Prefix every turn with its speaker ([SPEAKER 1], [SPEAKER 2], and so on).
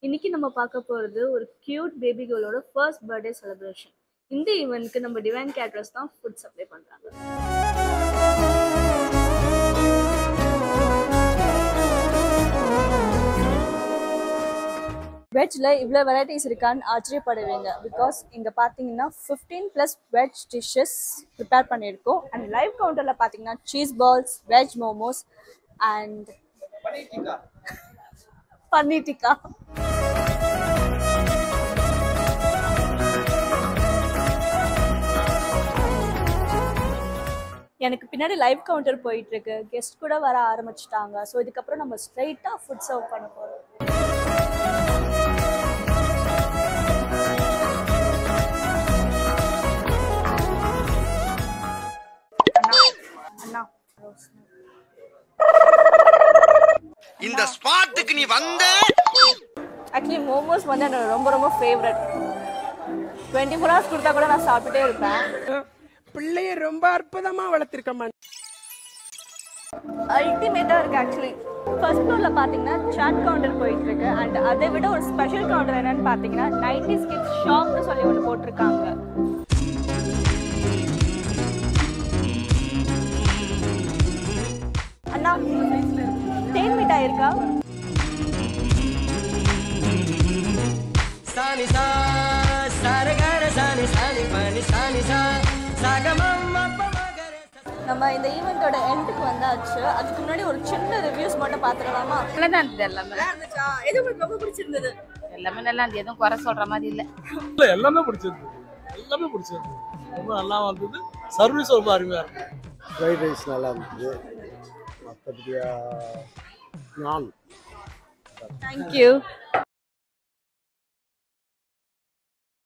[SPEAKER 1] இன்னைக்கு நம்ம பார்க்க போகிறது ஒரு கியூட் பேபி கேர்ளோட ஃபர்ஸ்ட் பர்த்டே செலிப்ரேஷன். இந்த ஈவெண்ட்க்கு நம்ம டிவைன் கேட்டரர்ஸ் தான் ஃபுட் சப்ளை பண்ணுறாங்க. வெஜ்ல இவ்வளோ வெரைட்டிஸ் இருக்கான்னு ஆச்சரியப்படுவீங்க. பிகாஸ் இங்கே பார்த்தீங்கன்னா 15+ வெஜ் டிஷ்ஷஸ் ப்ரிப்பேர் பண்ணியிருக்கோம். அண்ட் லைவ் கவுண்டரில் பார்த்தீங்கன்னா cheese balls, veg momos and paneer tikka. எனக்கு பின்னாடி லைவ் கவுண்டர் போயிட்டு இருக்கு. கெஸ்ட் கூட வர ஆரம்பிச்சிட்டாங்க. ஸோ இதுக்கப்புறம் நம்ம ஸ்ட்ரைட்டாக ஃபுட் சர்வ் பண்ண போகிறோம்.
[SPEAKER 2] இந்த ஸ்பாட்டுக்கு நீ வந்த
[SPEAKER 1] ஆக்சுவலி மோமோஸ் வந்து என்னோட ரொம்ப ரொம்ப ஃபேவரட். 24 hours கொடுத்தா கூட நான் சாப்பிட்டே இருப்பேன்.
[SPEAKER 3] பிள்ளைய ரொம்ப அற்புதமா வளர்த்திருக்கமா.
[SPEAKER 1] அல்டிமேட்டா இருக்கு. ஆக்சுவலி ஃபர்ஸ்ட் ஃப்ளோர்ல பாத்தீங்கன்னா சாட் கவுண்டர் போயிட்டு இருக்கு. அண்ட் அதை விட ஒரு ஸ்பெஷல் கவுண்டர் என்னன்னு பாத்தீங்கன்னா 90s கிட்ஸ் ஷாப்னு சொல்லி ஒன்று போட்டிருக்காங்க. அண்ணா தேன் மிட்டாய் இருக்கா? நம்ம இந்த ஈவெண்டோட எண்டுக்கு வந்தாச்சு. அதுக்கு முன்னாடி ஒரு சின்ன ரிவ்யூஸ் மட்டும் பாத்துடலாமா?
[SPEAKER 4] நல்லா இருந்தது. எல்லாமே
[SPEAKER 1] எது உங்களுக்கு ரொம்ப பிடிச்சிருந்தது?
[SPEAKER 4] எல்லாமே நல்லா இருந்தது. எதுவும் குறை சொல்ற மாதிரி இல்ல.
[SPEAKER 5] எல்லாமே பிடிச்சிருந்தது. ரொம்ப நல்லா வந்தது. சர்வீஸ் ரொம்ப அருமையா இருக்கு.
[SPEAKER 6] ஃப்ரைட் ரைஸ் நல்லா இருந்தது. மற்றபடியா நான்
[SPEAKER 1] தேங்க்யூ.